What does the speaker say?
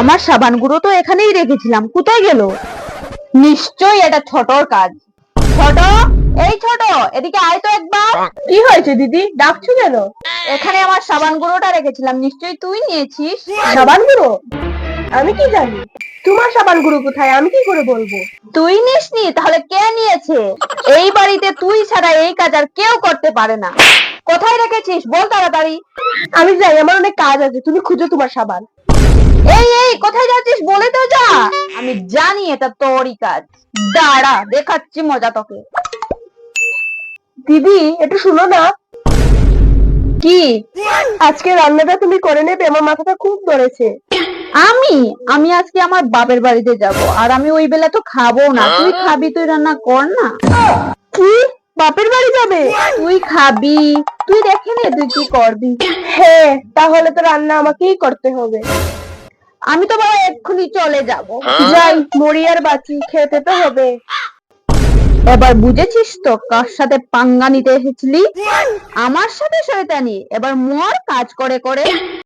আমার সাবান গুঁড়ো তো এখানেই রেখেছিলাম, কোথায় গেল? নিশ্চয়ই এটা ছোটর কাজ। ছোট, এই ছোট, এদিকে আয় তো একবার। কি হয়েছে দিদি, ডাকছো কেন? এখানে আমার সাবান গুঁড়োটা রেখেছিলাম, নিশ্চয়ই তুই নিয়েছিস। সাবান গুঁড়ো? আমি কি জানি তোমার সাবান গুঁড়ো কোথায়, আমি কি করে বলবো? তুই নিসনি, তাহলে কে নিয়েছে? এই বাড়িতে তুই ছাড়া এই কাজ আর কেউ করতে পারে না। কোথায় রেখেছিস বল তাড়াতাড়ি। আমি যাই, আমার অনেক কাজ আছে, তুমি খুঁজো তোমার সাবান। এই এই, কোথায় যাচ্ছিস বলে তো যা। আমি জানি এটা তোরই কাজ, দাঁড়া দেখাচ্ছি মজা তোকে। দিদি একটু শুনো না। কি? আজকে রান্নাটা তুমি করে নেবে, আমার মাথাটা খুব ধরেছে। আমি আমি আজকে আমার বাপের বাড়িতে যাব, আর আমি ওই বেলা তো খাবো না। তুই খাবি, তুই রান্না কর না। কি, বাপের বাড়ি যাবে? তুই খাবি, তুই দেখে নে তুই কি করবি। হ্যাঁ, তাহলে তো রান্না আমাকেই করতে হবে। আমি তো বাবা এক্ষুনি চলে যাব। যাই, মরি আর বাঁচি, খেতে তো হবে। এবার বুঝেছিস তো কার সাথে পাঙ্গা নিতে এসেছিলি? আমার সাথে শয়তানি, এবার মর কাজ করে করে।